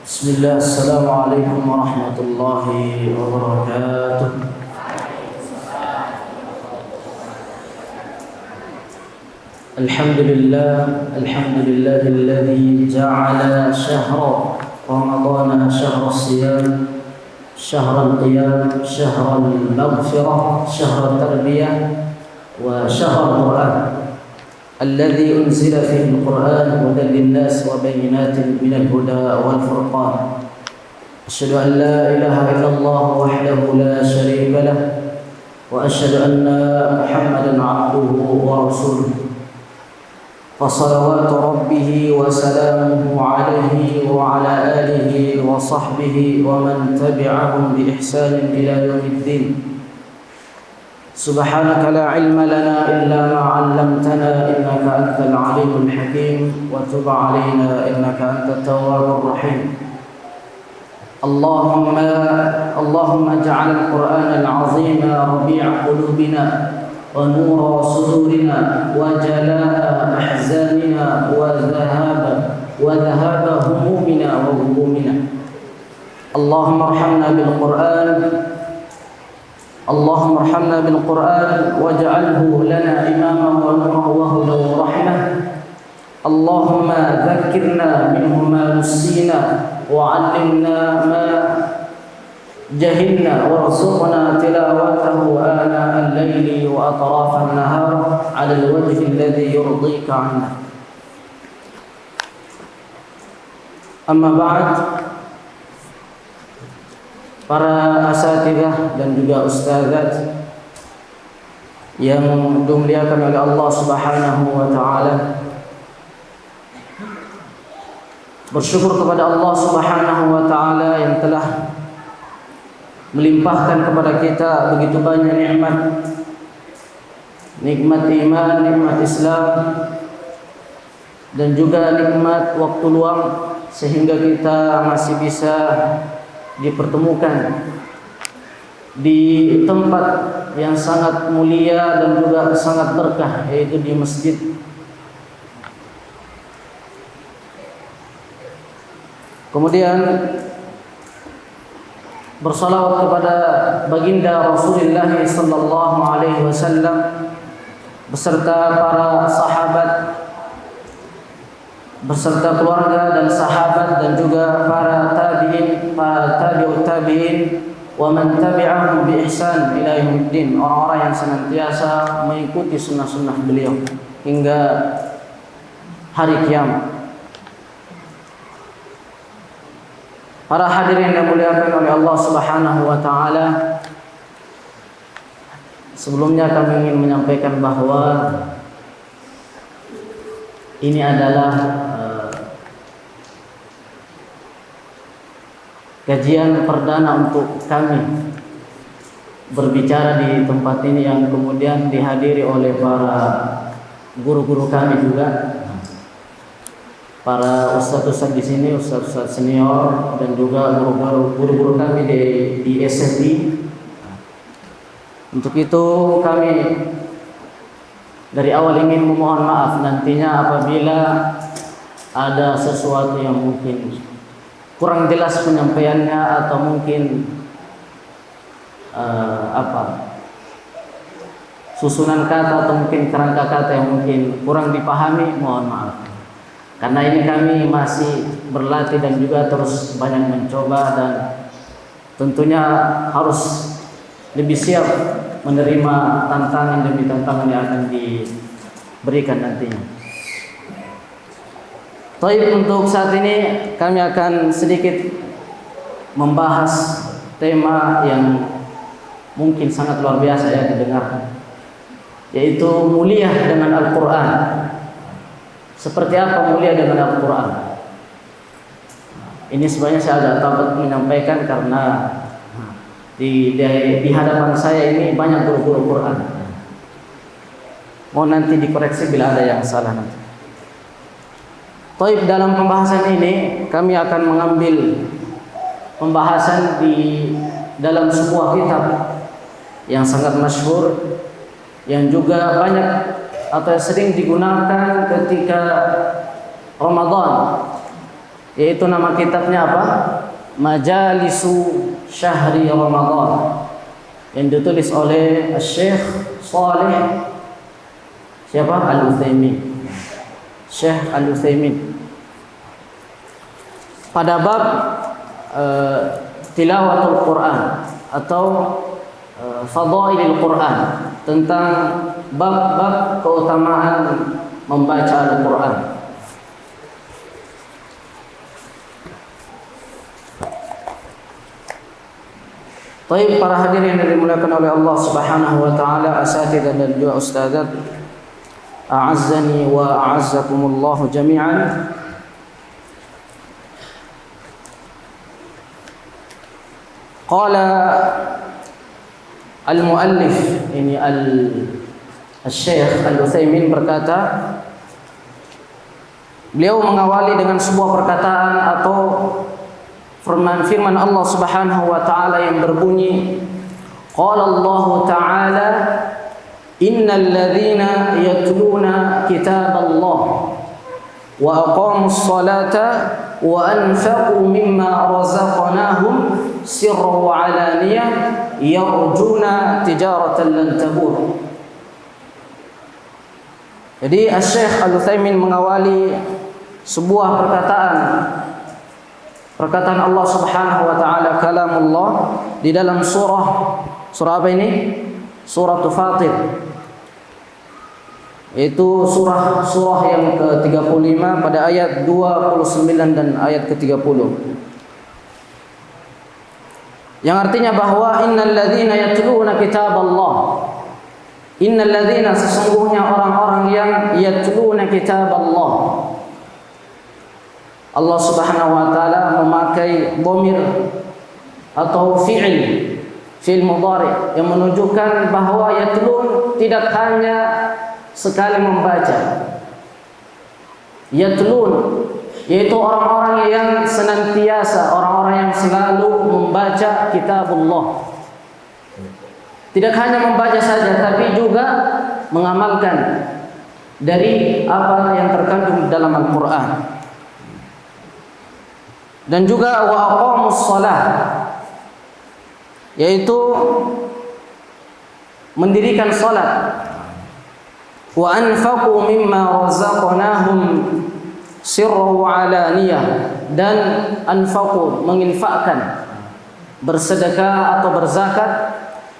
بسم الله السلام عليكم ورحمة الله وبركاته. الحمد لله الذي جعل شهر رمضان شهر الصيام، شهر القيام، شهر المغفرة، شهر التربية، وشهر القرآن الذي أنزل فيه القرآن هدى للناس وبينات من الهدى والفرقان. أشهد أن لا إله إلا الله وحده لا شريك له، وأشهد أن محمدا عبده ورسوله، فصلوات ربه وسلامه عليه وعلى آله وصحبه ومن تبعهم بإحسان إلى يوم الدين. سبحانك لا علم لنا إلا ما علمتنا إنك أنت العليم الحكيم، وتب علينا إنك أنت التواب الرحيم. اللهم اجعل القرآن العظيم ربيع قلوبنا ونور صدورنا وجلاء أحزاننا وذهاب همومنا وغمومنا. اللهم ارحمنا بالقرآن واجعله لنا إماما ونورا وهدى ورحمة. اللهم ذكرنا منه ما نسينا وعلمنا ما جهلنا، وارزقنا تلاوته آناء الليل وأطراف النهار على الوجه الذي يرضيك عنا. أما بعد، para asatidzah dan juga ustadzat yang dimuliakan oleh Allah Subhanahu wa taala, bersyukur kepada Allah Subhanahu wa taala yang telah melimpahkan kepada kita begitu banyak nikmat iman, nikmat Islam, dan juga nikmat waktu luang, sehingga kita masih bisa dipertemukan di tempat yang sangat mulia dan juga sangat berkah, yaitu di masjid. Kemudian bersalawat kepada baginda Rasulullah sallallahu alaihi wasallam beserta para sahabat, beserta keluarga dan sahabat, dan juga para tabi'in, para tabi'ut tabi'in, wa man tabi'ahum bi ihsan ila yaumiddin, orang-orang yang senantiasa mengikuti sunnah-sunnah beliau hingga hari kiamat. Para hadirin yang dimuliakan oleh Allah Subhanahu wa taala, sebelumnya kami ingin menyampaikan bahwa ini adalah kajian perdana untuk kami berbicara di tempat ini, yang kemudian dihadiri oleh para guru-guru kami juga, para ustadz-ustadz di sini, ustadz-ustadz senior, dan juga guru-guru kami di SMI. Untuk itu kami dari awal ingin memohon maaf nantinya apabila ada sesuatu yang mungkin kurang jelas penyampaiannya, atau mungkin susunan kata atau mungkin kerangka kata yang mungkin kurang dipahami, mohon maaf. Karena ini kami masih berlatih dan juga terus banyak mencoba, dan tentunya harus lebih siap menerima tantangan demi tantangan yang akan diberikan nantinya. Baik, untuk saat ini kami akan sedikit membahas tema yang mungkin sangat luar biasa ya didengar, yaitu mulia dengan Al-Quran. Seperti apa mulia dengan Al-Quran? Ini sebenarnya saya agak takut menyampaikan karena di hadapan saya ini banyak guru-guru Quran. Mau nanti dikoreksi bila ada yang salah nanti. Baik, dalam pembahasan ini kami akan mengambil pembahasan di dalam sebuah kitab yang sangat masyhur, yang juga banyak atau sering digunakan ketika Ramadan, yaitu nama kitabnya apa? Majalisu Syahri Ramadan, yang ditulis oleh Syekh Shalih siapa? Al-Utsaimin. Syekh Al-Utsaimin. Pada bab tilawatul Quran atau fadailul Quran, tentang bab-bab keutamaan membaca Al-Quran. Baik, para hadirin yang dimuliakan oleh Allah Subhanahu wa taala, asatidzah dan juga ustadzat, a'azzani wa a'azzakumullah jami'an. Qala al-muallif, ini al-Syekh Al-Utsaimin berkata, beliau mengawali dengan sebuah perkataan atau firman Allah Subhanahu wa taala yang berbunyi, qala Allah taala, innal ladzina yatluna kitaballah wa aqamus salata wa anfaqu mimma razaqnahum sirran wa alaniyah yarjuna tijaratan lan tabur. Jadi Syekh Al-Utsaimin mengawali sebuah perkataan Allah Subhanahu wa taala, kalamullah, di dalam surah apa ini? Surah Fatir. Itu surah yang ke-35 pada ayat 29 dan ayat ke-30. Yang artinya bahwa innal ladzina yatluna kitaballah, innal ladzina, sesungguhnya orang-orang yang yatluna kitaballah. Allah Subhanahu wa taala memakai dhamir atau fi'il mudhari yang menunjukkan bahwa yatlun tidak hanya sekali membaca. Yatlun yaitu orang-orang yang senantiasa, orang-orang yang selalu membaca kitabullah. Tidak hanya membaca saja, tapi juga mengamalkan dari apa yang terkandung dalam Al-Quran. Dan juga wa aqamus shalah, yaitu mendirikan salat. Wa anfaqu mimma razaqnahum sirran wa alaniyah, dan anfaqu, menginfakkan, bersedekah atau berzakat,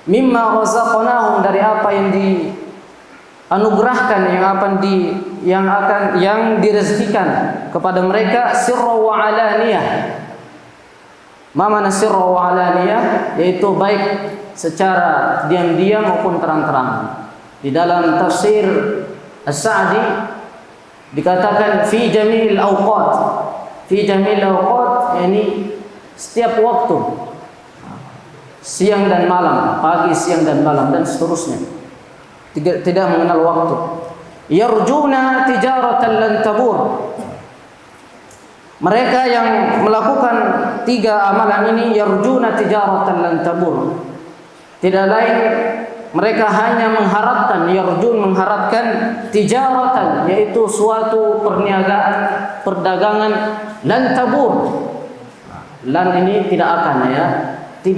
mimma razaqnahum, dari apa yang dianugerahkan, yang direzekikan kepada mereka, sirran wa alaniyah. Ma mana sirran wa alaniyah? Yaitu baik secara diam-diam maupun terang-terang. Di dalam tafsir As-Sa'di dikatakan fi jamil awqat. Fi jamil awqat, yani setiap waktu, siang dan malam, pagi, siang dan malam, dan seterusnya. Tidak mengenal waktu. Yarjuna tijaratan lan tabur. Mereka yang melakukan tiga amalan ini, yarjuna tijaratan lan tabur, tidak lain mereka hanya mengharapkan, yarjun, mengharapkan tijaratan, yaitu suatu perniagaan, perdagangan, lan tabur. Lan ini tidak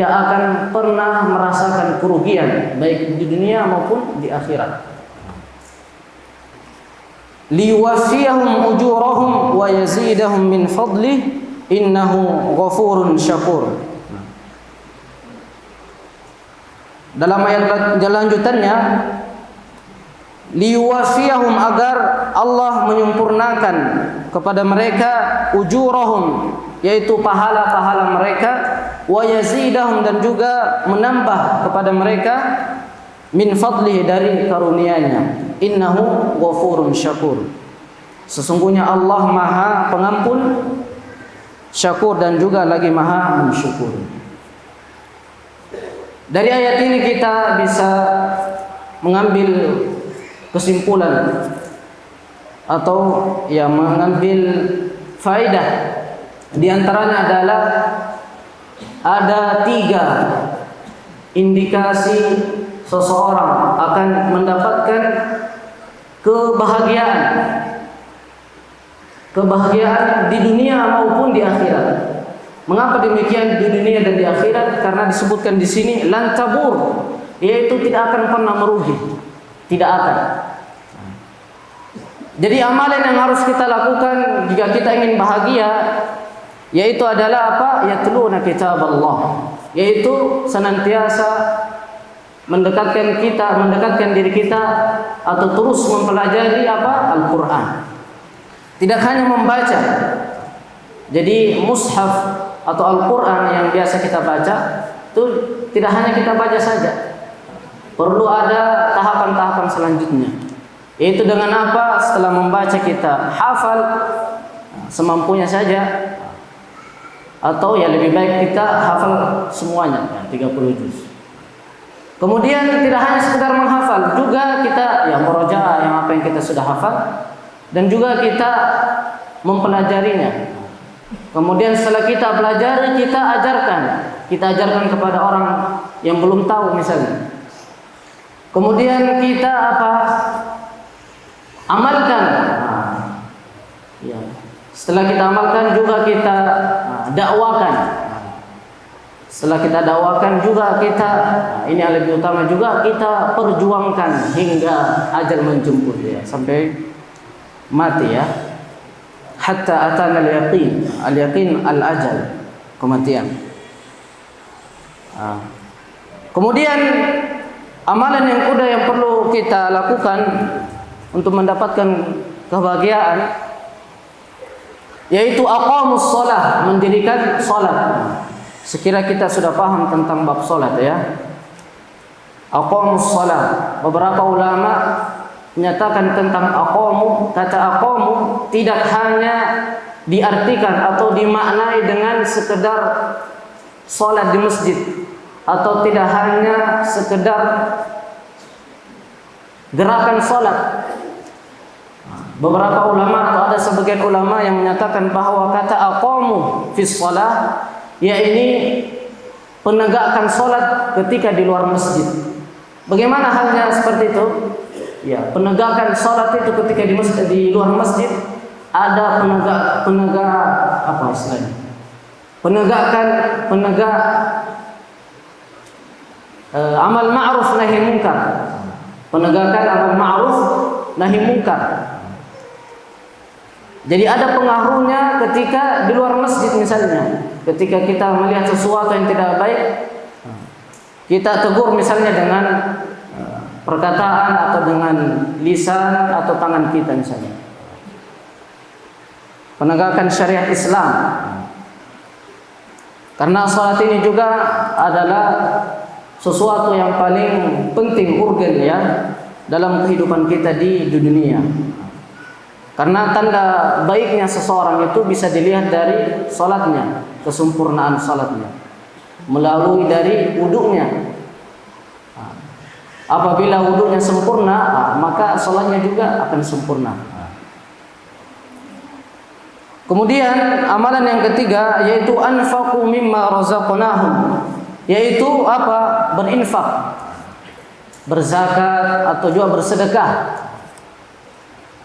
akan pernah merasakan kerugian baik di dunia maupun di akhirat. Liwafiyahum ujurahum wa yazidahum min fadlih innahu ghafurun syakur. Dalam ayat lanjutannya, liwafiyahum, agar Allah menyempurnakan kepada mereka ujurahum, yaitu pahala-pahala mereka, wa yazidahum, dan juga menambah kepada mereka, min fadlihi, dari karunia-Nya, innahu ghafurun syakur. Sesungguhnya Allah Maha Pengampun, syakur, dan juga lagi Maha mensyukuri. Dari ayat ini kita bisa mengambil kesimpulan atau mengambil faedah. Di antaranya adalah ada 3 indikasi seseorang akan mendapatkan kebahagiaan kebahagiaan di dunia maupun di akhirat. Mengapa demikian di dunia dan di akhirat? Karena disebutkan di sini lan tabur, yaitu tidak akan pernah merugi, tidak akan. Jadi amalan yang harus kita lakukan jika kita ingin bahagia, yaitu adalah apa? Yatluna kitab Allah, yaitu senantiasa mendekatkan diri kita atau terus mempelajari apa? Al-Quran. Tidak hanya membaca. Jadi mushaf atau Al-Quran yang biasa kita baca itu tidak hanya kita baca saja, perlu ada tahapan-tahapan selanjutnya, yaitu dengan apa? Setelah membaca kita hafal semampunya saja, atau ya lebih baik kita hafal semuanya, 30 juz. Kemudian tidak hanya sekedar menghafal, juga kita ya murojaah yang apa yang kita sudah hafal, dan juga kita mempelajarinya. Kemudian setelah kita pelajari, kita ajarkan kepada orang yang belum tahu misalnya. Kemudian kita apa? Amalkan. Ya. Setelah kita amalkan juga kita dakwakan. Setelah kita dakwakan juga kita, ini yang lebih utama juga kita perjuangkan hingga ajal menjemput ya, sampai mati ya. Hatta atana al-yaqin al-ajal, kematian. Kemudian amalan yang kedua yang perlu kita lakukan untuk mendapatkan kebahagiaan, yaitu aqamus shalah, mendirikan salat. Sekira kita sudah paham tentang bab salat ya. Aqamus shalah, beberapa ulama menyatakan tentang aqamu, kata aqamu tidak hanya diartikan atau dimaknai dengan sekedar salat di masjid, atau tidak hanya sekedar gerakan salat. Beberapa ulama atau ada sebagian ulama yang menyatakan bahwa kata aqamu fi shalah, yaitu penegakkan salat ketika di luar masjid. Bagaimana halnya seperti itu? Ya, penegakan salat itu ketika di luar masjid ada penegak apa istilahnya? Penegak amal ma'ruf nahi munkar. Penegakan amal ma'ruf nahi munkar. Jadi ada pengaruhnya ketika di luar masjid misalnya. Ketika kita melihat sesuatu yang tidak baik, kita tegur misalnya dengan perkataan atau dengan lisan atau tangan kita misalnya. Penegakan syariat Islam. Karena salat ini juga adalah sesuatu yang paling penting, urgen ya, dalam kehidupan kita di dunia. Karena tanda baiknya seseorang itu bisa dilihat dari salatnya, kesempurnaan salatnya, melalui dari wudunya. Apabila wudunya sempurna, maka salatnya juga akan sempurna. Kemudian amalan yang ketiga yaitu anfaqu mimma razaqnahum, yaitu apa? Berinfak, berzakat atau juga bersedekah.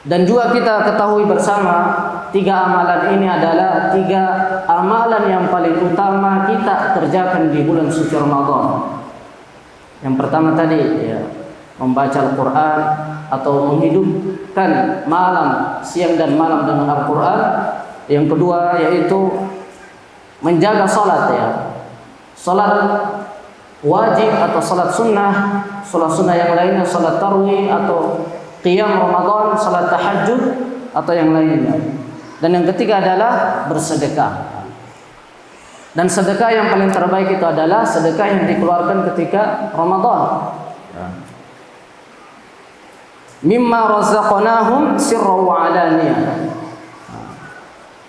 Dan juga kita ketahui bersama, 3 amalan ini adalah 3 amalan yang paling utama kita kerjakan di bulan suci Ramadan. Yang pertama tadi ya, membaca Al-Quran atau menghidupkan malam, siang dan malam dengan Al-Quran. Yang kedua yaitu menjaga salat ya. Salat wajib atau salat sunnah yang lainnya, salat tarawih atau qiyam Ramadan, salat tahajud atau yang lainnya. Dan yang ketiga adalah bersedekah. Dan sedekah yang paling terbaik itu adalah sedekah yang dikeluarkan ketika Ramadan. Mimma razaqnahum sirran wa alaniyah.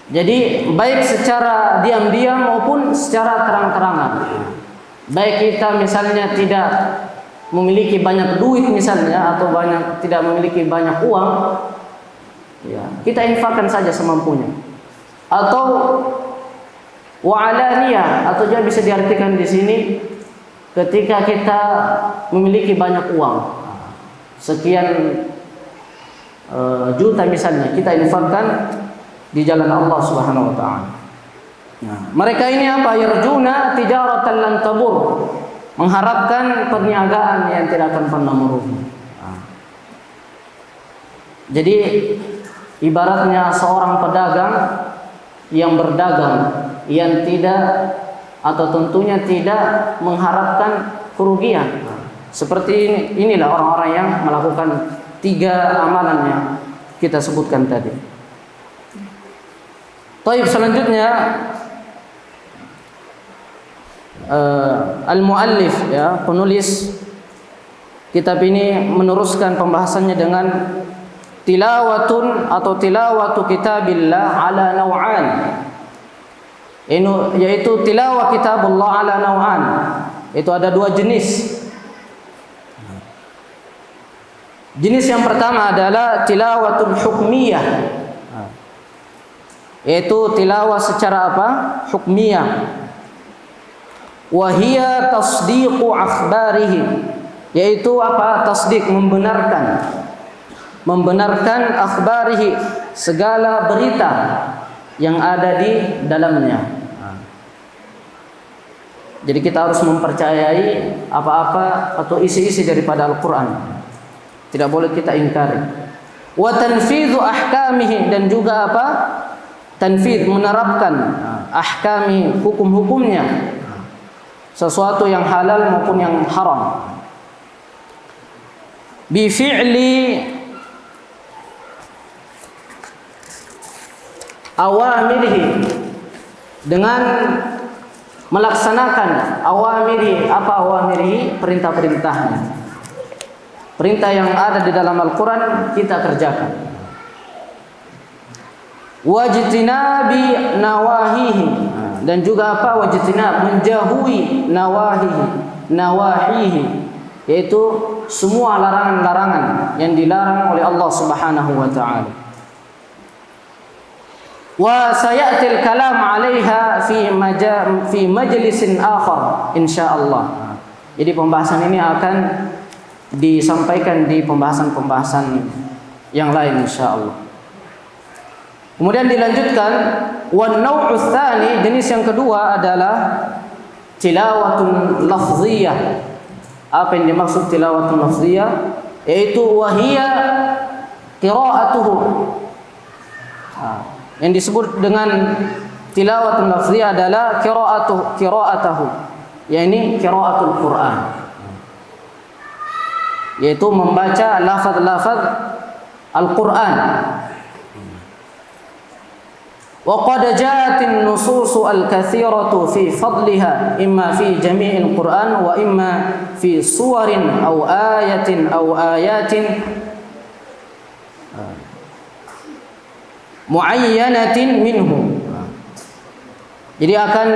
Jadi baik secara diam-diam maupun secara terang-terangan. Baik kita misalnya tidak memiliki banyak duit misalnya, atau tidak memiliki banyak uang, ya, kita infakkan saja semampunya. Atau wa'alaniyah, atau juga bisa diartikan di sini ketika kita memiliki banyak uang, sekian juta misalnya, kita infakkan di jalan Allah Subhanahu wa taala. Nah, mereka ini apa? Yarjuna tijaratan lan tabur. Mengharapkan perniagaan yang tidak akan pernah merugi. Nah. Jadi ibaratnya seorang pedagang yang berdagang yang tidak atau tentunya tidak mengharapkan kerugian. Seperti inilah orang-orang yang melakukan 3 amalan yang kita sebutkan tadi. Baik, selanjutnya al-muallif, ya, penulis kitab ini meneruskan pembahasannya dengan tilawatun atau tilawatu kitabillah ala naw'an. Ini yaitu tilawah kitabullah ala naw'an. Itu ada 2 jenis. Jenis yang pertama adalah tilawatul hukmiyah. Yaitu tilawah secara apa? Hukmiyah. Wa hiya tasdiqu akhbarihi. Yaitu apa? Tasdik, membenarkan. Membenarkan akhbarihi, segala berita yang ada di dalamnya. Jadi kita harus mempercayai apa-apa atau isi-isi daripada Al-Quran. Tidak boleh kita ingkari. Wa tanfidhu ahkamihi, dan juga apa? Tanfidh, menerapkan ahkami, hukum-hukumnya. Sesuatu yang halal maupun yang haram. Bi fi'li awamirihi, dengan melaksanakan awamirihi. Apa awamirihi? Perintah-perintahnya. Perintah yang ada di dalam Al-Quran kita kerjakan. Wajtinabi nawahihi, dan juga apa? Wajtinab, menjauhi nawahihi. Nawahihi yaitu semua larangan-larangan yang dilarang oleh Allah Subhanahu wa taala. Wa sayatil kalam 'alaiha fi majlisin akhar insyaallah. Jadi pembahasan ini akan disampaikan di pembahasan-pembahasan yang lain insyaallah. Kemudian dilanjutkan, wan naw'u tsani, jenis yang kedua adalah tilawatun lafziyah. Apa yang dimaksud tilawatun lafziyah? Yaitu wahiyya qira'atuhu. Yang disebut dengan tilawatun lafziyah adalah qira'atuhu, yakni qira'atul Quran. Yaitu membaca lafaz-lafaz Al-Quran. Wa qad ja'atin nususu al-katsiratu fi fadliha imma fi jami'il Quran wa imma fi suwarin aw ayatin muayyanatin minhu. Jadi akan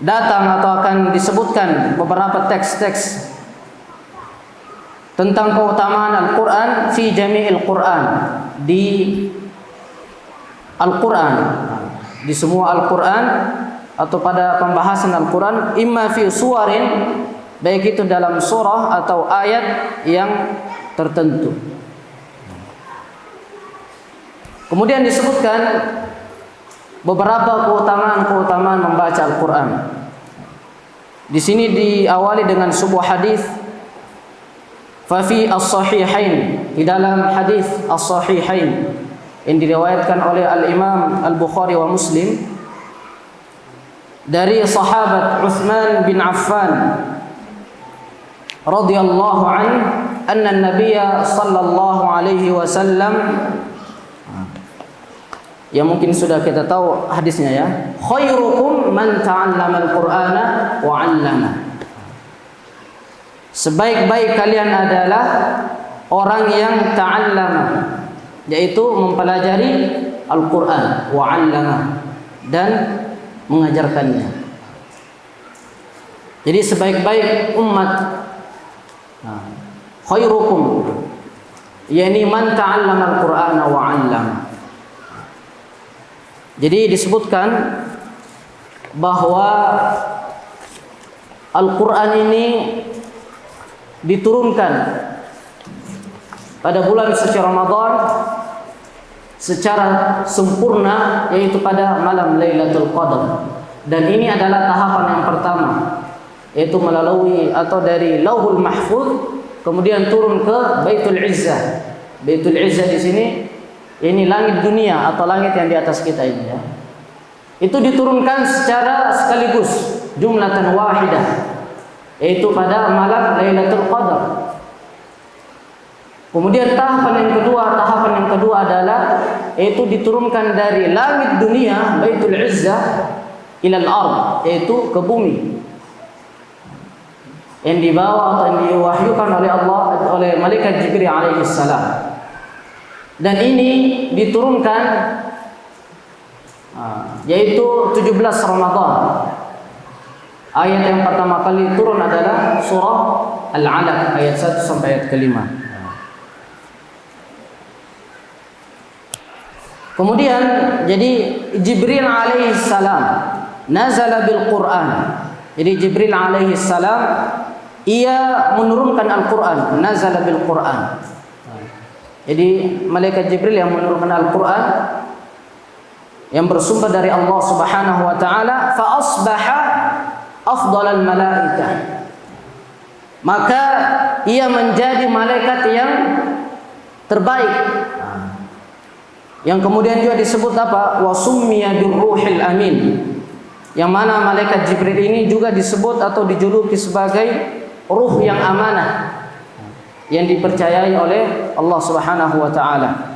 datang atau akan disebutkan beberapa teks-teks tentang keutamaan Al-Quran fi jami'il Quran, di Al-Quran, di semua Al-Quran atau pada pembahasan Al-Quran, imma fi suwarin, baik itu dalam surah atau ayat yang tertentu. Kemudian disebutkan beberapa keutamaan-keutamaan membaca Al-Quran. Di sini diawali dengan sebuah hadis. Fa fi as-sahihain, di dalam hadis as-sahihain yang diriwayatkan oleh Al-Imam Al-Bukhari wa Muslim dari sahabat Utsman bin Affan radhiyallahu anhu, anna an-nabiy sallallahu alaihi wasallam, ya mungkin sudah kita tahu hadisnya ya, khairukum man ta'allama al-Qur'ana wa 'allama. Sebaik-baik kalian adalah orang yang ta'allama, yaitu mempelajari Al-Quran, wa 'allama, dan mengajarkannya. Jadi sebaik-baik umat, khairukum, yakni man ta'allama Al-Qur'ana wa 'allama. Jadi disebutkan bahwa Al-Quran ini diturunkan pada bulan suci Ramadan secara sempurna, yaitu pada malam Lailatul Qadar. Dan ini adalah tahapan yang pertama, yaitu melalui atau dari Lauhul Mahfuz kemudian turun ke Baitul Izzah. Baitul Izzah di sini ini langit dunia atau langit yang di atas kita ini ya. Itu diturunkan secara sekaligus, jumlatan wahidah, yaitu pada malam Lailatul Qadar. Kemudian tahapan yang kedua adalah yaitu diturunkan dari langit dunia Baitul Izzah ilal ard, yaitu ke bumi, yang dibawa atau yang diwahyukan oleh Allah oleh malaikat Jibril alaihi salam. Dan ini diturunkan yaitu 17 Ramadan. Ayat yang pertama kali turun adalah surah Al-Alaq ayat 1 sampai ayat ke-5. Kemudian jadi Jibril alaihi salam nazala bil Quran. Jadi Jibril alaihi salam ia menurunkan Al-Quran, nazala bil Quran. Jadi malaikat Jibril yang menurunkan Al-Quran yang bersumber dari Allah Subhanahu wa taala, fa asbaha afdalal malaikah. Maka ia menjadi malaikat yang terbaik. Yang kemudian juga disebut apa? Wa summiya birruhil amin. Yang mana malaikat Jibril ini juga disebut atau dijuluki sebagai ruh yang amanah, yang dipercayai oleh Allah Subhanahu wa taala.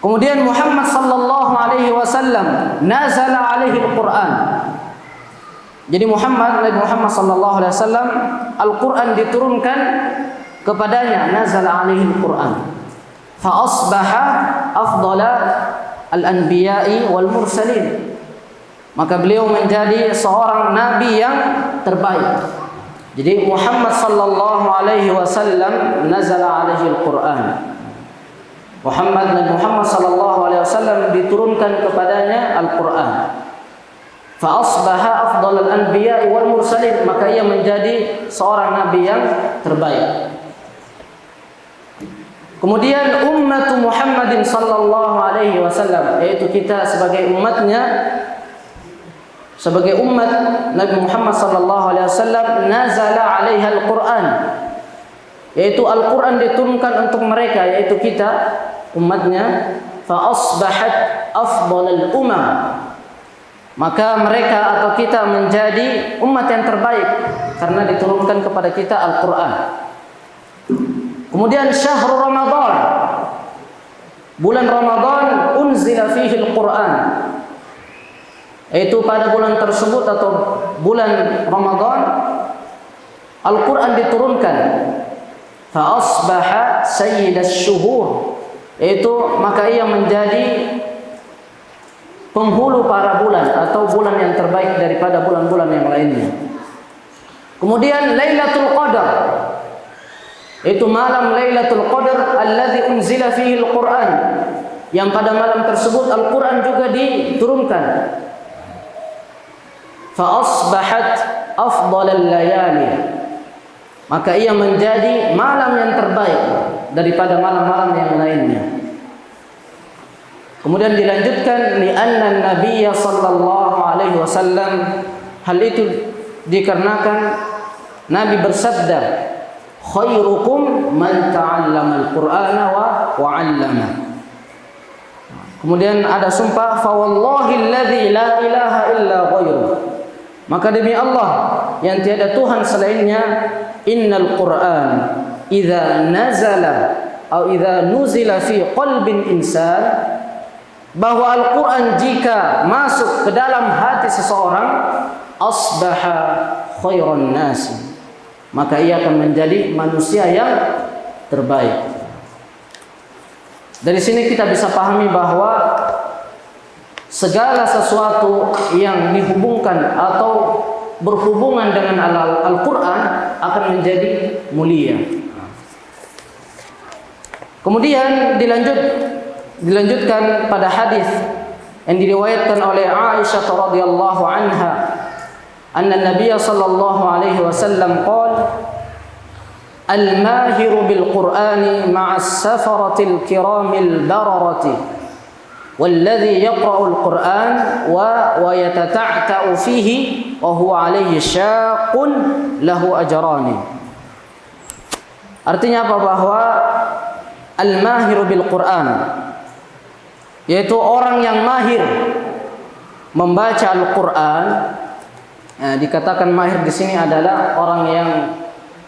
Kemudian Muhammad sallallahu alaihi wasallam nazala alaihi al-Quran. Jadi Nabi Muhammad sallallahu alaihi wasallam Al-Quran diturunkan kepadanya, nazala alaihi al-Quran. Fa asbaha afdala al-anbiya'i wal mursalin. Maka beliau menjadi seorang nabi yang terbaik. Jadi Muhammad sallallahu alaihi wasallam nazala alaihi al-Quran. Nabi Muhammad sallallahu alaihi wasallam diturunkan kepadanya Al-Quran. Fa asbaha afdalul anbiya wal mursalin, maka ia menjadi seorang nabi yang terbaik. Kemudian ummatu Muhammadin sallallahu alaihi wasallam, yaitu kita sebagai umatnya, sebagai umat Nabi Muhammad sallallahu alaihi wasallam, nazala alaiha al-Quran, yaitu Al-Quran diturunkan untuk mereka, yaitu kita umatnya. Fa asbahat afdalul umam, maka mereka atau kita menjadi umat yang terbaik karena diturunkan kepada kita Al-Quran. Kemudian syahrul Ramadan, bulan Ramadan, unzila fihi al-Quran, yaitu pada bulan tersebut atau bulan Ramadan Al-Quran diturunkan. Fa asbaha sayyidash syuhur, yaitu maka ia menjadi penghulu para bulan atau bulan yang terbaik daripada bulan-bulan yang lainnya. Kemudian Lailatul Qadar, yaitu malam Lailatul Qadar alladzi unzila fihi al-Quran, yang pada malam tersebut Al-Quran juga diturunkan. Fa asbahat afdalal layali, maka ia menjadi malam yang terbaik daripada malam-malam yang lainnya. Kemudian dilanjutkan li'anna an-nabiyya sallallahu alaihi wasallam, hal itu dikarenakan Nabi bersabda, khairukum man ta'allama al-Qur'ana wa 'allama. Kemudian ada sumpah, fa wallahi alladzi la ilaha illa ghairuh, maka demi Allah yang tiada Tuhan selainnya, innal Qur'an idza nazala atau idza nuzila fi qalbin insan, bahwa Al-Quran jika masuk ke dalam hati seseorang, asbaha khairan nasi, maka ia akan menjadi manusia yang terbaik. Dari sini kita bisa pahami bahwa segala sesuatu yang dihubungkan atau berhubungan dengan Al-Quran akan menjadi mulia. Kemudian dilanjutkan pada hadis yang diriwayatkan oleh Aisyah radhiyallahu anha, anna Nabiy sallallahu alaihi wasallam qala, al-mahiru bil Qur'ani ma'as safaratil kiramil bararati والذي يقرأ القرآن ويتتعتع فيه وهو عليه شاق له أجران. Artinya apa? Bahwa al-mahiru bil Qur'an, yaitu orang yang mahir membaca Al-Qur'an. Dikatakan mahir di sini adalah orang yang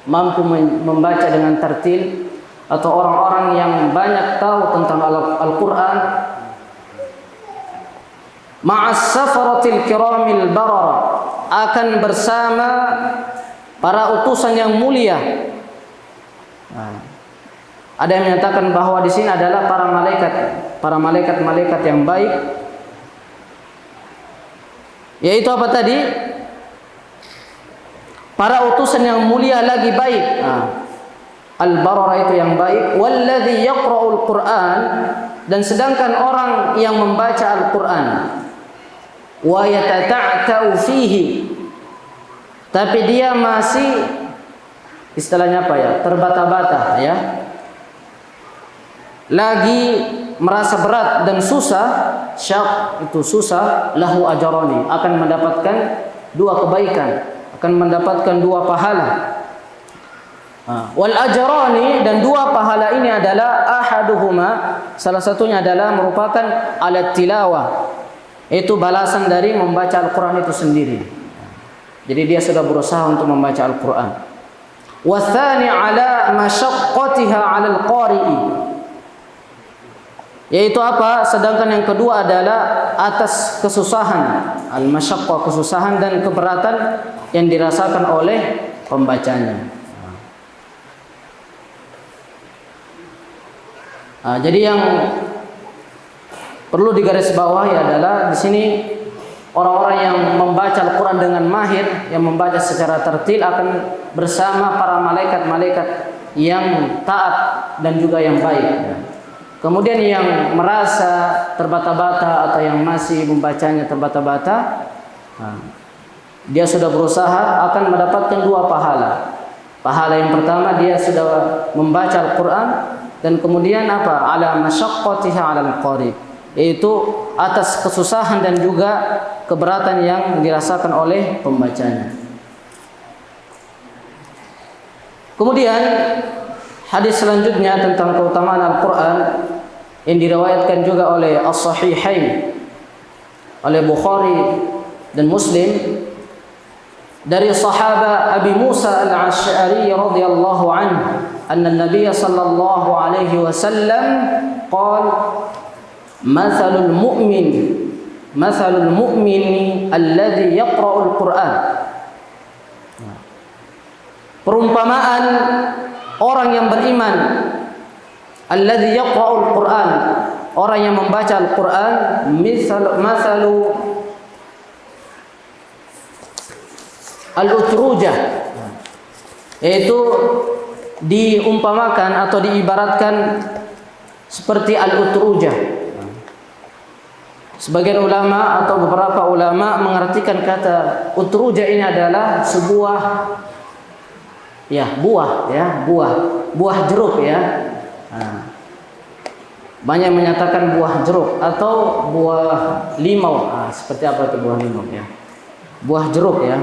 mampu membaca dengan tartil, atau orang-orang yang banyak tahu tentang Al-Qur'an. Ma'as safaratil kiramil barara, akan bersama para utusan yang mulia. Ada yang menyatakan bahwa di sini adalah para malaikat yang baik. Yaitu apa tadi? Para utusan yang mulia lagi baik. Al-barara itu yang baik. Walladzi yaqra'ul Qur'an, dan sedangkan orang yang membaca Al-Qur'an, wa yatata'ta'u fihi, tapi dia masih, istilahnya apa ya, terbata-bata ya, lagi merasa berat dan susah. Syak itu susah, lahu ajrani, akan mendapatkan dua kebaikan, akan mendapatkan dua pahala. Wal ajrani, dan dua pahala ini adalah ahaduhuma, salah satunya adalah merupakan alat tilawah, itu balasan dari membaca Al-Quran itu sendiri. Jadi dia sudah berusaha untuk membaca Al-Quran. Wathani ala masyaqqatiha 'ala al-qari'i, yaitu apa? Sedangkan yang kedua adalah atas kesusahan, al-masyaqqah, kesusahan dan keberatan yang dirasakan oleh pembacanya. Jadi yang perlu digarisbawahi adalah di sini orang-orang yang membaca Al-Quran dengan mahir, yang membaca secara tertil, akan bersama para malaikat-malaikat yang taat dan juga yang baik. Kemudian yang merasa terbata-bata atau yang masih membacanya terbata-bata, dia sudah berusaha, akan mendapatkan dua pahala. Pahala yang pertama, dia sudah membaca Al-Quran, dan kemudian apa? Ala masyaqqatiha 'ala al-qari, yaitu atas kesusahan dan juga keberatan yang dirasakan oleh pembacanya. Kemudian hadis selanjutnya tentang keutamaan Al-Quran yang diriwayatkan juga oleh As-Sahihain, oleh Bukhari dan Muslim, dari sahabat Abi Musa Al-Asy'ari radhiyallahu anhu, anna Nabiy sallallahu alaihi wasallam qala mathalul mu'mini alladhi yaqra'ul Qur'an. Perumpamaan orang yang beriman, alladhi yaqra'ul Qur'an, orang yang membaca Al-Qur'an, mathalu al-utrujah, yaitu diumpamakan atau diibaratkan seperti al-utrujah. Sebagian ulama atau beberapa ulama mengartikan kata utrujah ini adalah sebuah buah jeruk ya. Banyak menyatakan buah jeruk atau buah limau. Seperti apa itu buah limau ya? Buah jeruk ya.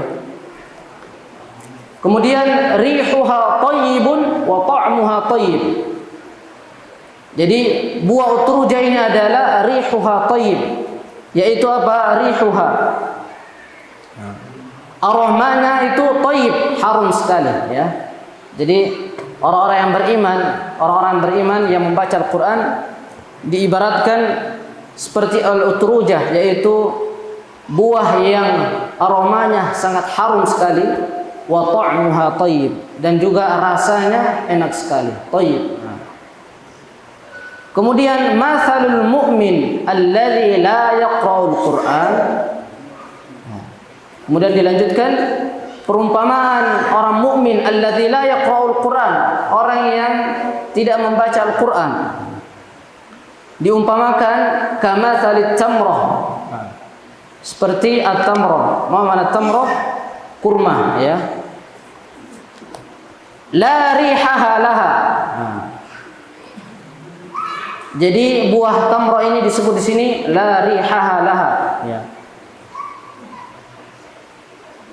Kemudian rihuha thayyibun wa ta'muha thayyib. Jadi buah utrujah ini adalah rihuha thayyib, yaitu apa? Rihuha, aromanya itu thayyib, harum sekali ya. Jadi orang-orang yang beriman yang membaca Al-Quran diibaratkan seperti al-utrujah, yaitu buah yang aromanya sangat harum sekali, wa ta'muha thayyib, dan juga rasanya enak sekali, thayyib. Kemudian mathalul mu'min alladzi la yaqra'ul Qur'an. Kemudian dilanjutkan perumpamaan orang mukmin alladzi la yaqra'ul Qur'an, orang yang tidak membaca Al-Qur'an. Diumpamakan kamathalit tamrah, seperti at-tamrah. Mana tamrah? Kurma ya. la rihaha laha. Jadi buah tamro ini disebut di sini la rihaha laha. Ya.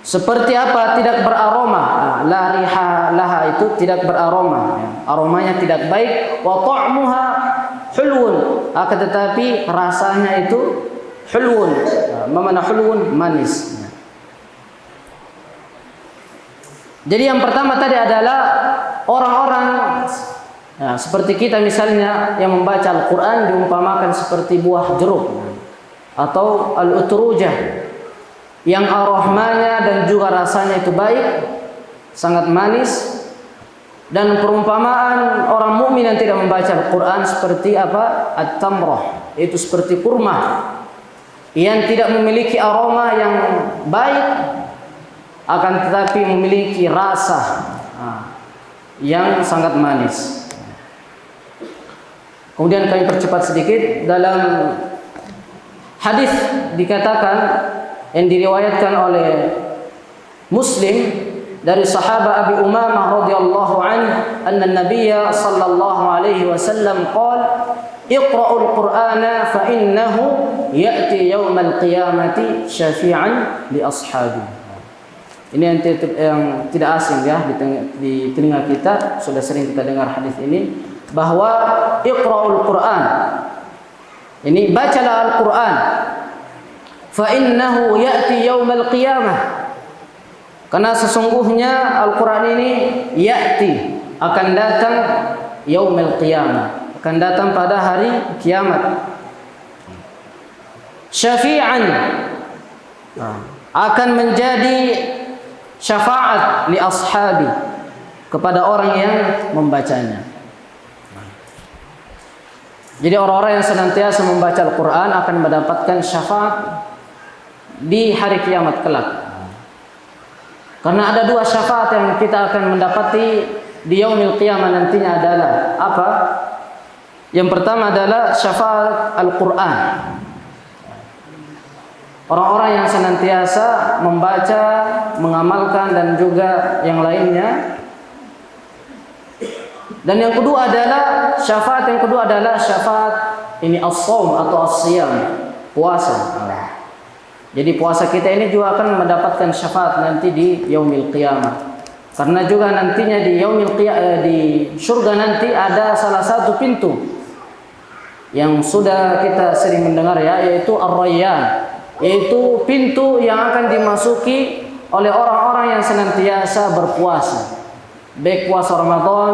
Seperti apa? Tidak beraroma. La rihaha laha itu tidak beraroma. Ya. Aromanya tidak baik. Wa ta'muha hulwun. Akan tetapi rasanya itu hulwun. Mana hulwun? Manis. Ya. Jadi yang pertama tadi adalah orang-orang ya, seperti kita misalnya yang membaca Al-Quran diumpamakan seperti buah jeruk atau al-utrujah yang aromanya dan juga rasanya itu baik, sangat manis. Dan perumpamaan orang mukmin yang tidak membaca Al-Quran seperti apa? At-tamrah, itu seperti kurma yang tidak memiliki aroma yang baik, akan tetapi memiliki rasa yang sangat manis. Kemudian kami percepat sedikit, dalam hadis dikatakan yang diriwayatkan oleh Muslim dari sahabat Abi Umamah radhiyallahu anhu, anna Nabiyya sallallahu alaihi wasallam qala iqra'ul Qur'ana fa innahu ya'ti yaumal qiyamati syafi'an li ashabi. Ini yang tidak asing ya di telinga kita, sudah sering kita dengar hadis ini, bahwa iqra'ul Qur'an, ini bacalah Al-Qur'an, fa innahu ya'ti yaumal qiyamah, karena sesungguhnya Al-Qur'an ini ya'ti, akan datang yaumal qiyamah, akan datang pada hari kiamat, syafi'an, akan menjadi syafaat li ashabi, kepada orang yang membacanya. Jadi orang-orang yang senantiasa membaca Al-Quran akan mendapatkan syafaat di hari kiamat kelak. Karena ada dua syafaat yang kita akan mendapati di yaumil qiyamah nantinya adalah apa? Yang pertama adalah syafaat Al-Quran. Orang-orang yang senantiasa membaca, mengamalkan dan juga yang lainnya. Dan yang kedua adalah syafaat ini as-shaum atau as-siyam, puasa. Jadi puasa kita ini juga akan mendapatkan syafaat nanti di yaumil qiyamah. Karena juga nantinya di yaumil qiyamah, di surga nanti ada salah satu pintu yang sudah kita sering mendengar ya, yaitu Ar-Rayyan, yaitu pintu yang akan dimasuki oleh orang-orang yang senantiasa berpuasa, baik puasa Ramadan,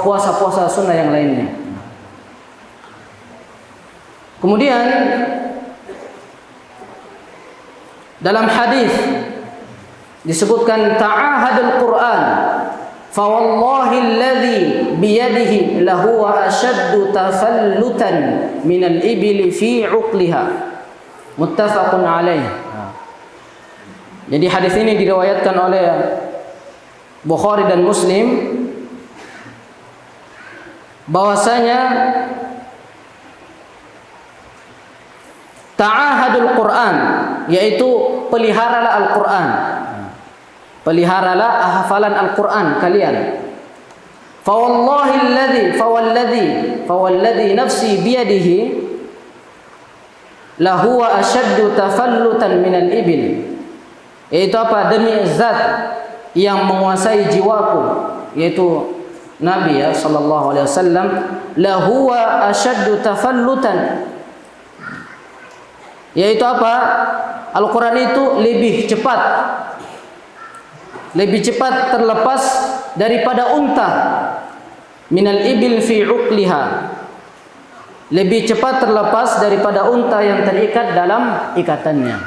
puasa-puasa sunnah yang lainnya. Kemudian dalam hadis disebutkan ta'ahadul Quran, fa wallahi alladhi biyadihi lahu wa ashaddu tafallutan minal ibli fi 'uqliha, muttafaqun alaih. Jadi hadis ini diriwayatkan oleh Bukhari dan Muslim, bahwasanya ta'ahadul Quran, yaitu peliharalah Al-Quran, peliharalah hafalan Al-Quran kalian. Fawalladhi nafsi biyadihi lahu wa ashaddu tafallutan minal ibil, yaitu apa? Demi zat yang menguasai jiwaku, yaitu Nabi ya sallallahu alaihi wasallam, lahu wa ashaddu tafallutan, yaitu apa? Al-Quran itu lebih cepat terlepas daripada unta, minal ibil fi 'uqliha, lebih cepat terlepas daripada unta yang terikat dalam ikatannya.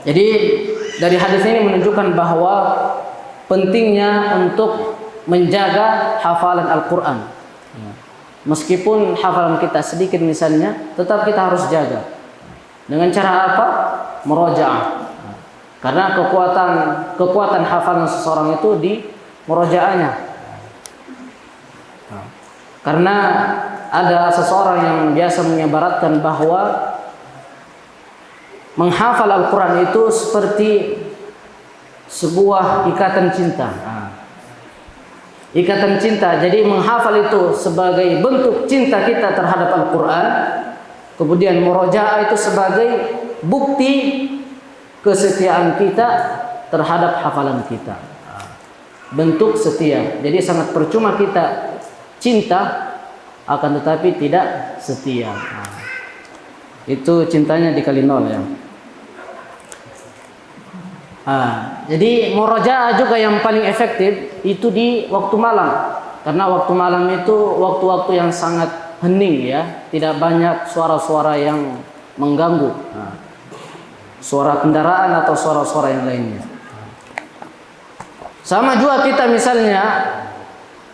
Jadi dari hadis ini menunjukkan bahwa pentingnya untuk menjaga hafalan Al-Quran. Meskipun hafalan kita sedikit misalnya, tetap kita harus jaga. Dengan cara apa? Murojaah. Karena kekuatan hafalan seseorang itu di murojaahnya. Karena ada seseorang yang biasa mengibaratkan bahwa menghafal Al-Quran itu seperti sebuah ikatan cinta. Ikatan cinta. Jadi menghafal itu sebagai bentuk cinta kita terhadap Al-Quran. Kemudian murojaah itu sebagai bukti kesetiaan kita terhadap hafalan kita. Bentuk setia. Jadi sangat percuma kita cinta akan tetapi tidak setia. Itu cintanya dikali 0 ya. Jadi murojaah juga yang paling efektif itu di waktu malam. Karena waktu malam itu waktu-waktu yang sangat hening ya, tidak banyak suara-suara yang mengganggu. Suara kendaraan atau suara-suara yang lainnya. Sama juga kita misalnya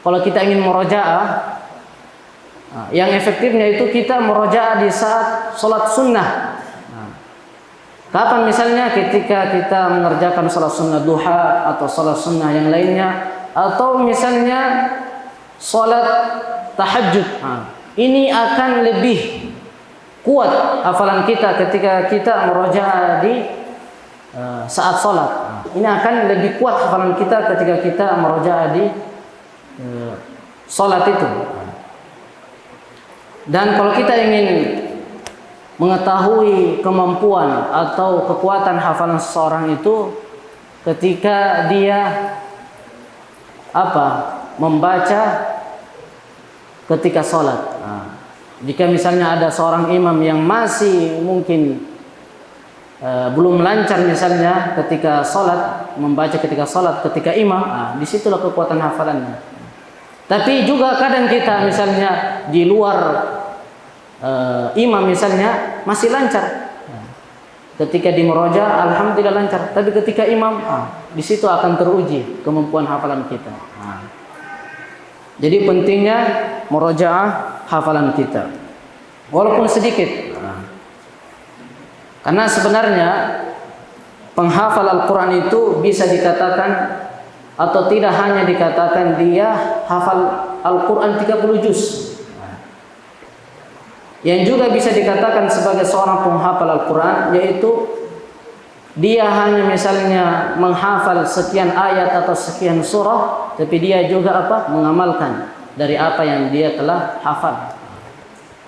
kalau kita ingin murojaah, yang efektifnya itu kita murojaah di saat sholat sunnah. Kapan misalnya ketika kita mengerjakan sholat sunnah duha atau sholat sunnah yang lainnya, atau misalnya sholat tahajud. Ini akan lebih kuat hafalan kita ketika kita murojaah di saat sholat. Ini akan lebih kuat hafalan kita ketika kita murojaah di sholat itu. Dan kalau kita ingin mengetahui kemampuan atau kekuatan hafalan seseorang itu ketika dia membaca ketika sholat. Jika misalnya ada seorang imam yang masih mungkin belum lancar misalnya ketika sholat, membaca ketika sholat ketika imam, disitulah kekuatan hafalannya. Tapi juga kadang kita misalnya di luar imam misalnya masih lancar. Ketika di murojaah alhamdulillah lancar, tapi ketika imam di situ akan teruji kemampuan hafalan kita. Jadi pentingnya murojaah hafalan kita. Walaupun sedikit. Karena sebenarnya penghafal Al-Qur'an itu bisa dikatakan atau tidak hanya dikatakan dia hafal Al-Qur'an 30 juz. Yang juga bisa dikatakan sebagai seorang penghafal Al-Quran, yaitu dia hanya misalnya menghafal sekian ayat atau sekian surah, tapi dia juga mengamalkan dari apa yang dia telah hafal,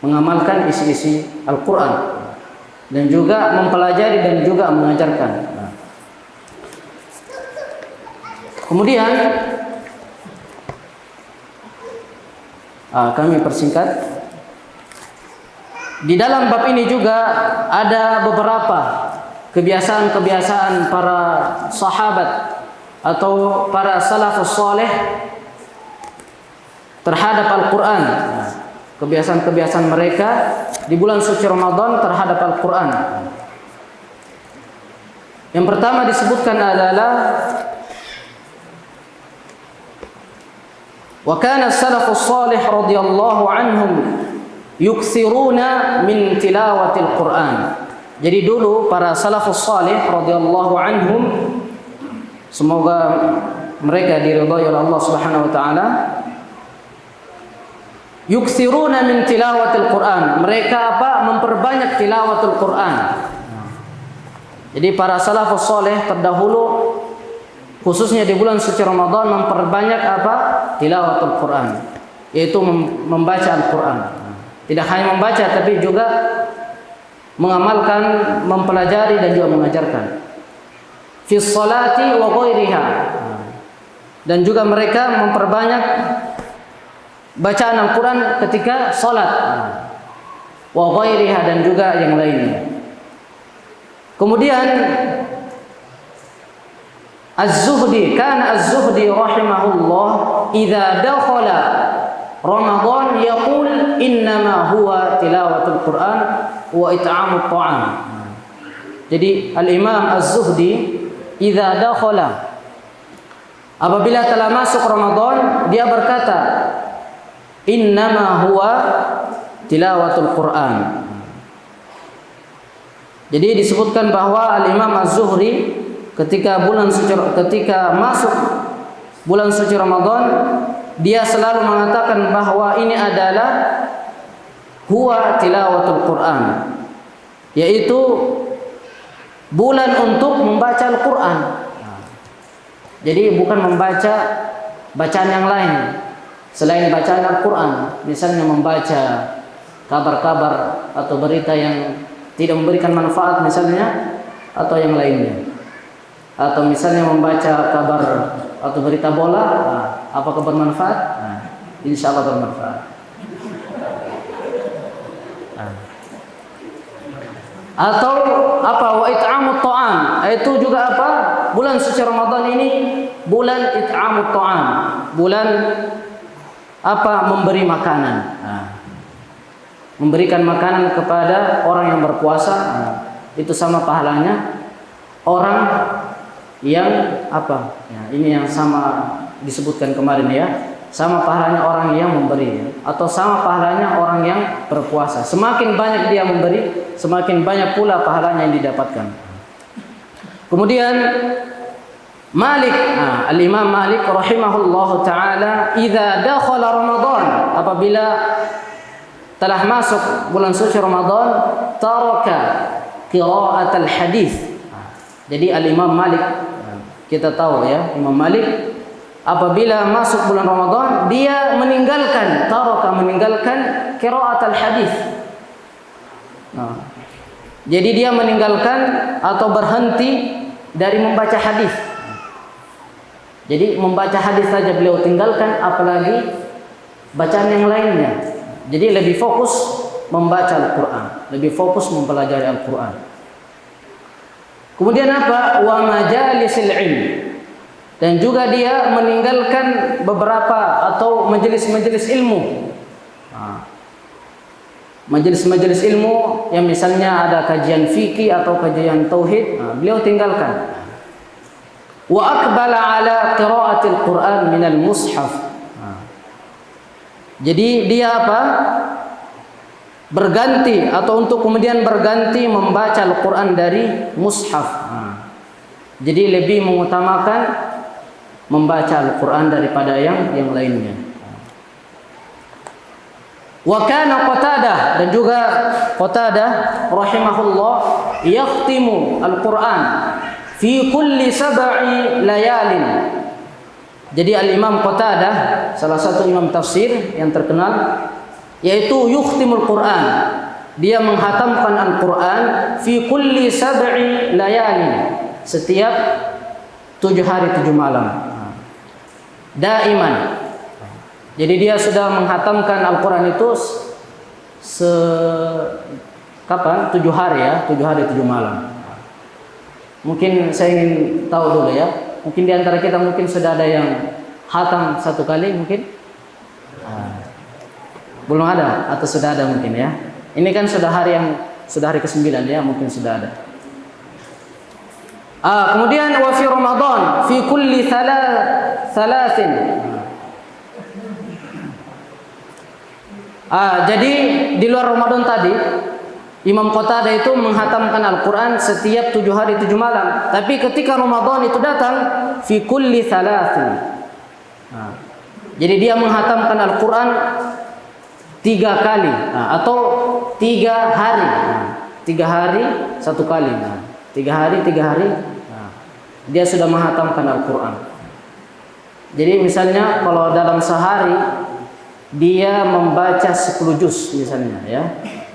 mengamalkan isi-isi Al-Quran, dan juga mempelajari dan juga mengajarkan. Kemudian kami persingkat. Di dalam bab ini juga ada beberapa kebiasaan-kebiasaan para sahabat atau para salafus saleh terhadap Al-Quran. Kebiasaan-kebiasaan mereka di bulan suci Ramadan terhadap Al-Quran. Yang pertama disebutkan adalah wa kana as-salafus salih radhiyallahu anhum yukthiruna min tilawatil Quran. Jadi dulu para salafus salih radhiyallahu anhum, semoga mereka diridhai oleh Allah Subhanahu wa taala, yukthiruna min tilawatil Quran. Mereka memperbanyak tilawatul Quran. Jadi para salafus salih terdahulu khususnya di bulan suci Ramadan memperbanyak tilawatul Quran, yaitu membaca Al-Quran. Tidak hanya membaca tapi juga mengamalkan, mempelajari dan juga mengajarkan. Fi sholati wa ghairiha. Dan juga mereka memperbanyak bacaan Al-Quran ketika salat. Wa ghairiha, dan juga yang lainnya. Kemudian Az-Zuhdi, kana Az-Zuhdi rahimahullah idza dakhala Ramadan yaqul innama huwa tilawatul Quran wa it'amut ta'am. Jadi Al-Imam Az-Zuhdi idza dakhala, apabila telah masuk Ramadan, dia berkata innama huwa tilawatul Quran. Jadi disebutkan bahwa Al-Imam Az-Zuhri ketika masuk bulan suci Ramadan, dia selalu mengatakan bahwa ini adalah huwa tilawatul Quran, yaitu bulan untuk membaca Al-Quran. Jadi bukan membaca bacaan yang lain selain bacaan Al-Quran. Misalnya membaca kabar-kabar atau berita yang tidak memberikan manfaat misalnya, atau yang lainnya. Atau misalnya membaca kabar atau berita bola, apakah bermanfaat? Insya Allah bermanfaat. Atau apa, wa it'amut ta'am, itu juga apa, bulan suci Ramadan ini bulan it'amut ta'am, bulan apa, memberi makanan, memberikan makanan kepada orang yang berpuasa. Itu sama pahalanya orang yang apa ya, ini yang sama disebutkan kemarin ya, sama pahalanya orang yang memberi ya, atau sama pahalanya orang yang berpuasa. Semakin banyak dia memberi, semakin banyak pula pahalanya yang didapatkan. Kemudian Malik, Al-Imam Malik rahimahullahu taala, idza dakhala Ramadan, apabila telah masuk bulan suci Ramadan, taraka qira'at al-hadis. Jadi Al-Imam Malik, kita tahu ya, Imam Malik apabila masuk bulan Ramadan dia meninggalkan, taraka, meninggalkan qira'at al-hadis. Jadi dia meninggalkan atau berhenti dari membaca hadis. Jadi membaca hadis saja beliau tinggalkan, apalagi bacaan yang lainnya. Jadi lebih fokus membaca Al-Quran, lebih fokus mempelajari Al-Quran. Kemudian apa? Wa majalisil ilm. Dan juga dia meninggalkan beberapa atau majelis-majelis ilmu. Majelis-majelis ilmu yang misalnya ada kajian fikih atau kajian tauhid, beliau tinggalkan. Wa aqbala ala qiraatil Quran minal mushaf. Jadi dia apa? Berganti atau untuk kemudian berganti membaca Al-Quran dari mushaf. Jadi lebih mengutamakan membaca Al-Quran daripada yang lainnya. Wa kana Qatadah, dan juga Qatadah rahimahullah yakhtimu Al-Quran fi kulli sab'i layalin. Jadi Al-Imam Qatadah, salah satu imam tafsir yang terkenal, yaitu yukhtimul Quran, dia menghatamkan Al-Quran fi kulli sab'i layalin, setiap 7 hari 7 malam, daiman. Jadi dia sudah menghatamkan Al-Quran itu kapan? 7 hari ya, 7 hari 7 malam. Mungkin saya ingin tahu dulu ya, mungkin di antara kita mungkin sudah ada yang hatam 1 kali mungkin? Belum ada atau sudah ada mungkin ya. Ini kan sudah hari ke-9 ya, mungkin sudah ada. Kemudian wa fi Ramadan fi kulli thalathin. Jadi di luar Ramadan tadi Imam Qatadah itu menghatamkan Al-Quran setiap 7 hari 7 malam. Tapi ketika Ramadan itu datang, fi kulli thalathin. Jadi dia menghatamkan Al-Quran 3 kali, atau 3 hari. 3 hari 1 kali. 3 hari 3 hari. Dia sudah menghatamkan Al-Quran. Jadi misalnya kalau dalam sehari dia membaca 10 juz misalnya ya.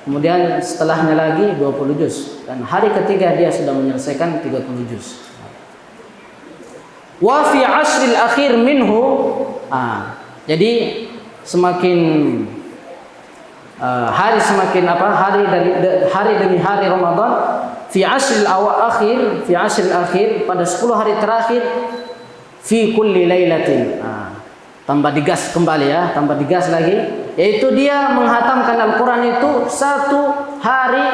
Kemudian setelahnya lagi 20 juz, dan hari ketiga dia sudah menyelesaikan 30 juz. Wa fi ashril akhir minhu, jadi semakin hari semakin apa, hari demi hari Ramadan, fi ashril akhir, fi ashril akhir, pada 10 hari terakhir, fi kulli lailatin, tambah digas kembali ya, tambah digas lagi, yaitu dia menghatamkan Al-Quran itu 1 hari,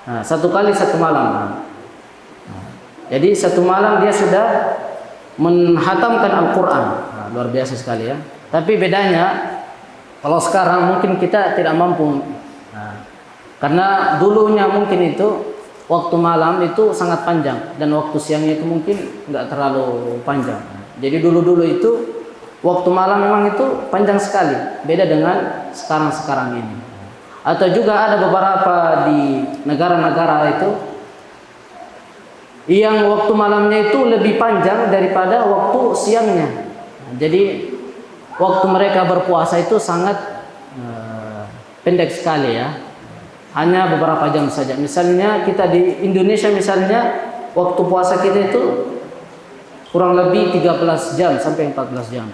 1 kali 1 malam. Jadi 1 malam dia sudah menghatamkan Al-Quran. Luar biasa sekali ya. Tapi bedanya kalau sekarang mungkin kita tidak mampu, karena dulunya mungkin itu waktu malam itu sangat panjang, dan waktu siangnya itu mungkin nggak terlalu panjang. Jadi dulu itu waktu malam memang itu panjang sekali, beda dengan sekarang ini. Atau juga ada beberapa di negara-negara itu yang waktu malamnya itu lebih panjang daripada waktu siangnya. Jadi waktu mereka berpuasa itu sangat pendek sekali ya. Hanya beberapa jam saja. Misalnya kita di Indonesia misalnya waktu puasa kita itu kurang lebih 13 jam sampai 14 jam.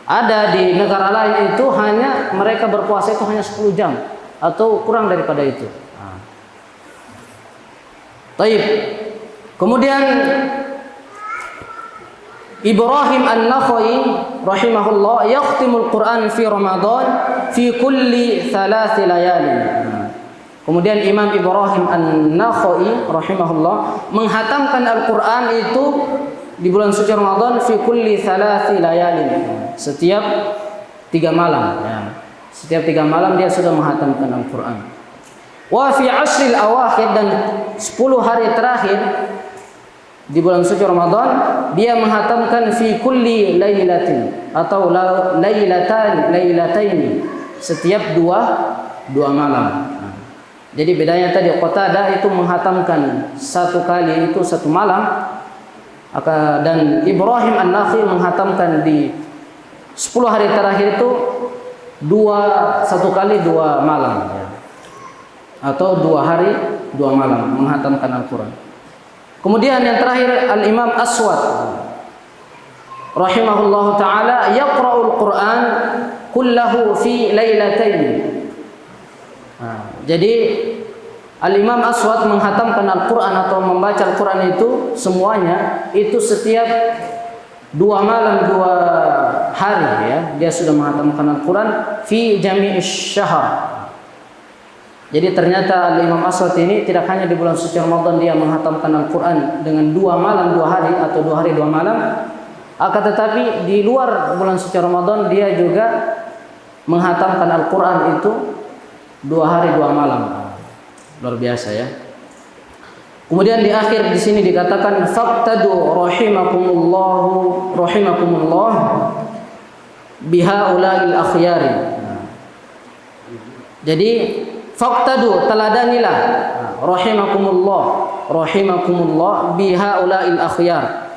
Ada di negara lain itu hanya mereka berpuasa itu hanya 10 jam atau kurang daripada itu. Taib. Kemudian Ibrahim An-Nakhai rahimahullah yakhtimul Quran fi Ramadan fi kulli 3 layalin. Kemudian Imam Ibrahim An-Nakhai rahimahullah menghatamkan Al-Quran itu di bulan suci Ramadan fi kulli 3 layalin. Setiap 3 malam ya. Setiap 3 malam dia sudah menghatamkan Al-Quran. Wa fi ashril awakhir, dan 10 hari terakhir di bulan suci Ramadan dia menghatamkan fi kulli lailatin atau lailataini, setiap dua malam. Jadi bedanya tadi Qatadah itu menghatamkan 1 kali itu 1 malam, dan Ibrahim An-Nakhai menghatamkan di 10 hari terakhir itu 1 kali 2 malam ya. Atau 2 hari 2 malam menghatamkan Al-Quran. Kemudian yang terakhir Al-Imam Aswad rahimahullah ta'ala yaqra'ul Quran kullahu fi lailataini. Jadi Al-Imam Aswad menghatamkan Al-Quran atau membaca Al-Quran itu semuanya itu setiap 2 malam 2 hari ya, dia sudah menghatamkan Al-Quran fi jami'is syahr. Jadi ternyata Al-Imam Aswad ini tidak hanya di bulan suci Ramadan dia menghatamkan Al-Quran dengan 2 malam 2 hari atau 2 hari 2 malam, akan tetapi di luar bulan suci Ramadan dia juga menghatamkan Al-Quran itu 2 hari 2 malam. Luar biasa ya. Kemudian di akhir di sini dikatakan faqtadu rahimakumullah bihaula'il akhyari. Jadi faqtadu, teladanilah rahimakumullah bihaula'il akhyar.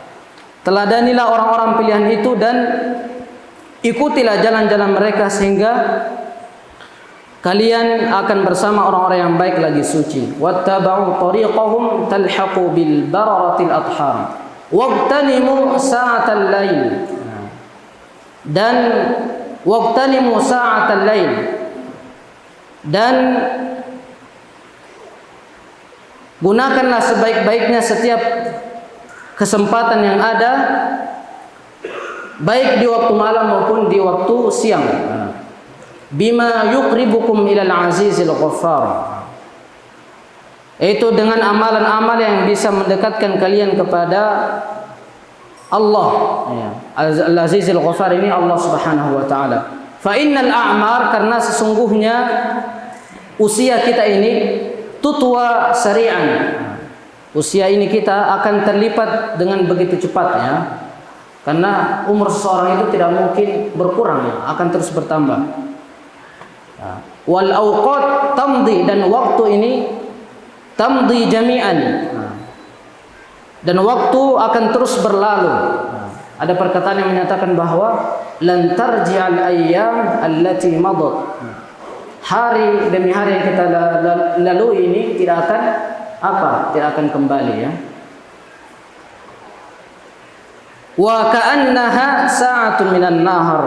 Teladanilah orang-orang pilihan itu dan ikutilah jalan-jalan mereka sehingga kalian akan bersama orang-orang yang baik lagi suci. Wattaba'u tariqahum talhaqu bil bararatil adhar. Waqtanimu sa'atal lail. Dan waqtanimu sa'atal lail. Dan gunakanlah sebaik-baiknya setiap kesempatan yang ada, baik di waktu malam maupun di waktu siang. Bima yuqribukum ilal azizil ghaffar, itu dengan amalan-amal yang bisa mendekatkan kalian kepada Allah ya. Al-Azizil Ghaffar ini Allah Subhanahu wa taala. Fa innal a'mar, karena sesungguhnya usia kita ini tutwa sari'an, usia ini kita akan terlipat dengan begitu cepat ya. Karena umur seseorang itu tidak mungkin berkurang ya, akan terus bertambah. Wal awqat tamdi, dan waktu ini tamdi jami'an, dan waktu akan terus berlalu. Ada perkataan yang menyatakan bahwa lan tarji'al ayyam allati madat, hari demi hari yang kita lalui ini tidak akan kembali ya. Wa ka'annaha sa'atun minan nahar,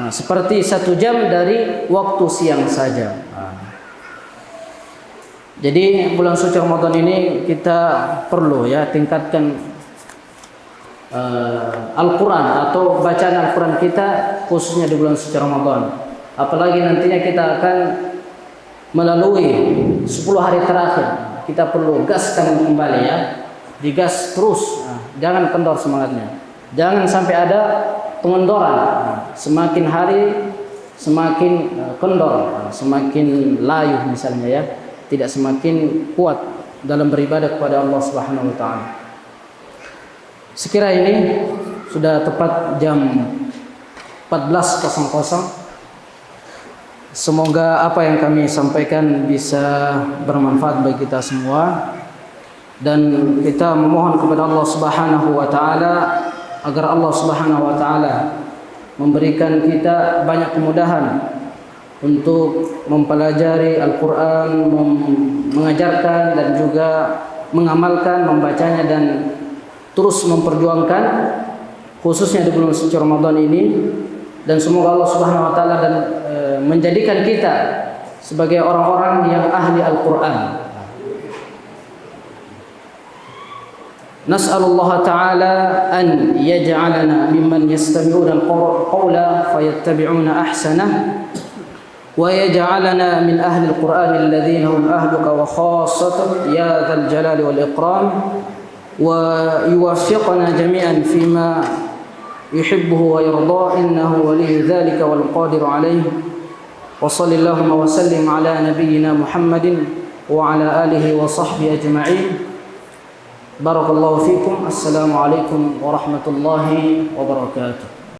seperti 1 jam dari waktu siang saja. Jadi bulan suci Ramadan ini kita perlu ya tingkatkan Al-Quran atau bacaan Al-Quran kita khususnya di bulan suci Ramadan. Apalagi nantinya kita akan melalui 10 hari terakhir, kita perlu gaskan kembali ya, digas terus, jangan kendor semangatnya. Jangan sampai ada pengendoran. Semakin hari semakin kendor, semakin layu misalnya ya, tidak semakin kuat dalam beribadah kepada Allah Subhanahu wa taala. Sekira ini sudah tepat jam 14.00. Semoga apa yang kami sampaikan bisa bermanfaat bagi kita semua. dan kita memohon kepada Allah Subhanahu wa taala agar Allah Subhanahu wa taala memberikan kita banyak kemudahan untuk mempelajari Al-Qur'an, mengajarkan dan juga mengamalkan, membacanya dan terus memperjuangkan khususnya di bulan suci Ramadan ini. Dan semoga Allah Subhanahu wa taala dan menjadikan kita sebagai orang-orang yang ahli Al-Qur'an. Nas'alullah ta'ala an yaj'alana mimman yastami'una al-qawla fayattabi'una ahsanah wa yaj'alana min ahli al-Qur'an alladhina hum ahluka wa khassatuka ya dzal jalali wal ikram wa yuwaffiqna jami'an fima yuhibbuhu wa yarda innahu waliyyu dhalika wal qadiru alayhi wa sallallahu wa sallim ala nabiyyina Muhammadin wa ala alihi wa sahbihi ajma'in. Barakallahu fikum. Assalamualaikum warahmatullahi wabarakatuh.